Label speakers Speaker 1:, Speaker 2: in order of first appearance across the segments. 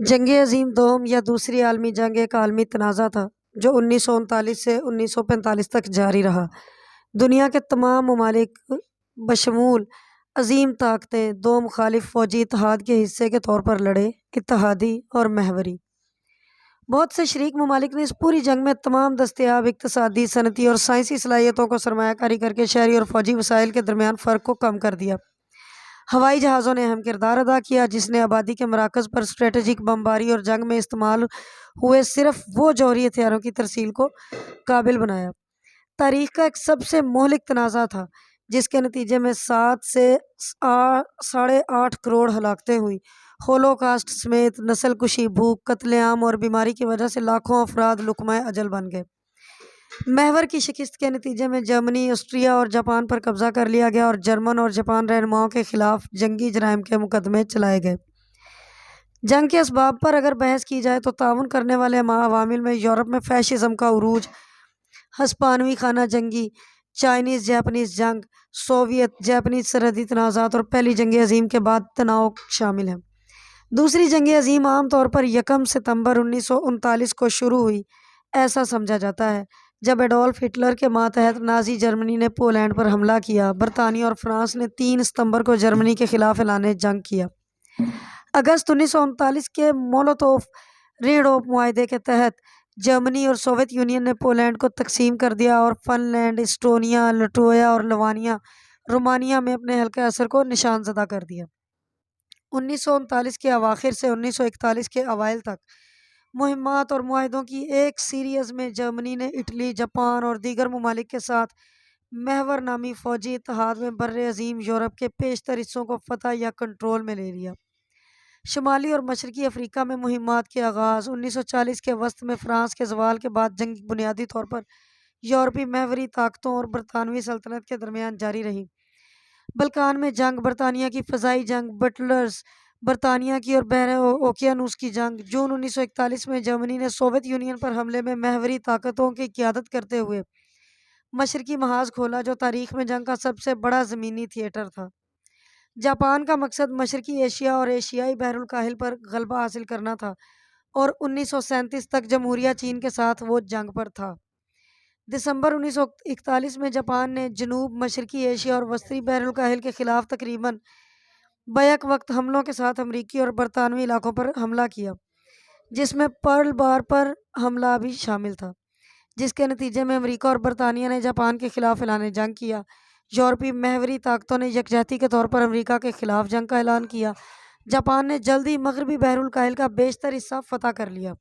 Speaker 1: جنگ عظیم دوم یا دوسری عالمی جنگ ایک عالمی تنازع تھا جو 1939 سے 1945 تک جاری رہا۔ دنیا کے تمام ممالک بشمول عظیم طاقتیں دو مخالف فوجی اتحاد کے حصے کے طور پر لڑے، اتحادی اور محوری۔ بہت سے شریک ممالک نے اس پوری جنگ میں تمام دستیاب اقتصادی، صنعتی اور سائنسی صلاحیتوں کو سرمایہ کاری کر کے شہری اور فوجی وسائل کے درمیان فرق کو کم کر دیا۔ ہوائی جہازوں نے اہم کردار ادا کیا جس نے آبادی کے مراکز پر اسٹریٹجک بمباری اور جنگ میں استعمال ہوئے صرف وہ جوہری ہتھیاروں کی ترسیل کو قابل بنایا۔ تاریخ کا ایک سب سے مہلک تنازع تھا جس کے نتیجے میں 7 سے 8.5 کروڑ ہلاکتیں ہوئی۔ ہولوکاسٹ سمیت نسل کشی، بھوک، قتل عام اور بیماری کی وجہ سے لاکھوں افراد لقمۂ اجل بن گئے۔ محور کی شکست کے نتیجے میں جرمنی، آسٹریا اور جاپان پر قبضہ کر لیا گیا اور جرمن اور جاپان رہنماؤں کے خلاف جنگی جرائم کے مقدمے چلائے گئے۔ جنگ کے اسباب پر اگر بحث کی جائے تو تعاون کرنے والے عوامل میں یورپ میں فیشزم کا عروج، ہسپانوی خانہ جنگی، چائنیز جاپانیز جنگ، سوویت جاپانیز سرحدی تنازعات اور پہلی جنگ عظیم کے بعد تناؤ شامل ہیں۔ دوسری جنگ عظیم عام طور پر 1 ستمبر 1939 کو شروع ہوئی۔ ایسا سمجھا جاتا ہے جب ایڈولف ہٹلر کے ماتحت نازی جرمنی نے پولینڈ پر حملہ کیا۔ برطانیہ اور فرانس نے 3 ستمبر کو جرمنی کے خلاف اعلان جنگ کیا۔ اگست 1939 کے مولوتوف ربنٹروپ معاہدے کے تحت جرمنی اور سوویت یونین نے پولینڈ کو تقسیم کر دیا اور فن لینڈ، اسٹونیا، لٹویا اور لوانیا رومانیہ میں اپنے حلقۂ اثر کو نشان زدہ کر دیا۔ 1939 کے اواخر سے 1941 کے اوائل تک مہمات اور معاہدوں کی ایک سیریز میں جرمنی نے اٹلی، جاپان اور دیگر ممالک کے ساتھ محور نامی فوجی اتحاد میں بر عظیم یورپ کے بیشتر حصوں کو فتح یا کنٹرول میں لے لیا۔ شمالی اور مشرقی افریقہ میں مہمات کے آغاز 1940 کے وسط میں فرانس کے زوال کے بعد جنگ بنیادی طور پر یورپی محوری طاقتوں اور برطانوی سلطنت کے درمیان جاری رہی۔ بلکان میں جنگ، برطانیہ کی فضائی جنگ، بٹلرز برطانیہ کی اور بحر اوقیانوس کی جنگ۔ جون 1941 میں جرمنی نے سوویت یونین پر حملے میں محوری طاقتوں کی قیادت کرتے ہوئے مشرقی محاذ کھولا جو تاریخ میں جنگ کا سب سے بڑا زمینی تھیٹر تھا۔ جاپان کا مقصد مشرقی ایشیا اور ایشیائی بحر الکاہل پر غلبہ حاصل کرنا تھا اور 1937 تک جمہوریہ چین کے ساتھ وہ جنگ پر تھا۔ دسمبر 1941 میں جاپان نے جنوب مشرقی ایشیا اور وسطی بحر الکاہل کے خلاف تقریباً بیک وقت حملوں کے ساتھ امریکی اور برطانوی علاقوں پر حملہ کیا جس میں پرل بار پر حملہ بھی شامل تھا، جس کے نتیجے میں امریکہ اور برطانیہ نے جاپان کے خلاف اعلان جنگ کیا۔ یورپی محوری طاقتوں نے یکجہتی کے طور پر امریکہ کے خلاف جنگ کا اعلان کیا۔ جاپان نے جلد ہی مغربی بحر الکاہل کا بیشتر حصہ فتح کر لیا،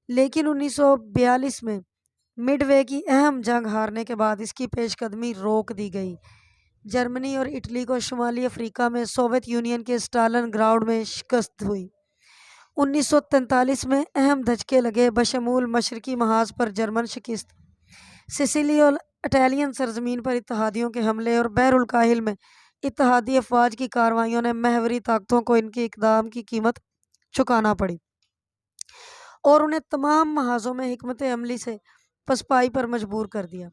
Speaker 1: لیکن 1942 میں مڈ وے کی اہم جنگ ہارنے کے بعد اس کی پیش قدمی روک دی گئی۔ جرمنی اور اٹلی کو شمالی افریقہ میں سوویت یونین کے اسٹالن گراڈ میں شکست ہوئی۔ 1943 میں اہم دھچکے لگے بشمول مشرقی محاذ پر جرمن شکست، سسیلی اور اٹالین سرزمین پر اتحادیوں کے حملے اور بحر الکاہل میں اتحادی افواج کی کارروائیوں نے محوری طاقتوں کو ان کے اقدام کی قیمت چکانا پڑی اور انہیں تمام محاذوں میں حکمت عملی سے پسپائی پر مجبور کر دیا۔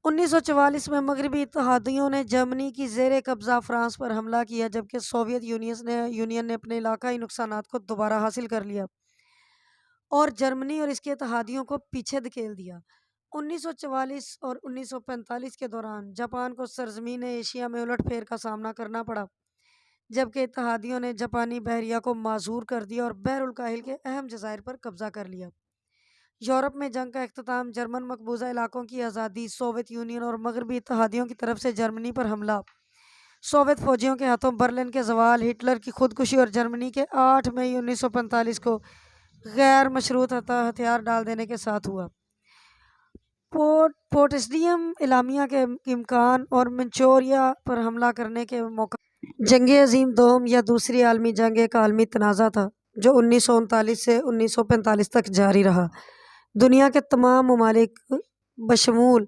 Speaker 1: 1944 میں مغربی اتحادیوں نے جرمنی کی زیر قبضہ فرانس پر حملہ کیا جبکہ سوویت یونین نے اپنے علاقائی نقصانات کو دوبارہ حاصل کر لیا اور جرمنی اور اس کے اتحادیوں کو پیچھے دھکیل دیا۔ 1944 اور 1945 کے دوران جاپان کو سرزمین ایشیا میں الٹ پھیر کا سامنا کرنا پڑا جبکہ اتحادیوں نے جاپانی بحریہ کو معذور کر دیا اور بحر الکاہل کے اہم جزائر پر قبضہ کر لیا۔ یورپ میں جنگ کا اختتام، جرمن مقبوضہ علاقوں کی آزادی، سوویت یونین اور مغربی اتحادیوں کی طرف سے جرمنی پر حملہ، سوویت فوجیوں کے ہاتھوں برلن کے زوال، ہٹلر کی خودکشی اور جرمنی کے 8 مئی 1945 کو غیر مشروط ہتھیار ڈال دینے کے ساتھ ہوا۔ پوٹسڈیم اعلامیہ کے امکان اور منچوریا پر حملہ کرنے کے موقع۔ جنگ عظیم دوم یا دوسری عالمی جنگ ایک عالمی تنازع تھا جو 1939 سے 1945 تک جاری رہا۔ دنیا کے تمام ممالک بشمول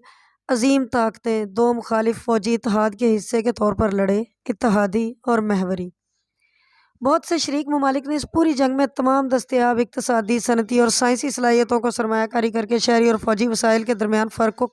Speaker 1: عظیم طاقتیں دو مخالف فوجی اتحاد کے حصے کے طور پر لڑے، اتحادی اور محوری۔ بہت سے شریک ممالک نے اس پوری جنگ میں تمام دستیاب اقتصادی، صنعتی اور سائنسی صلاحیتوں کو سرمایہ کاری کر کے شہری اور فوجی وسائل کے درمیان فرق کو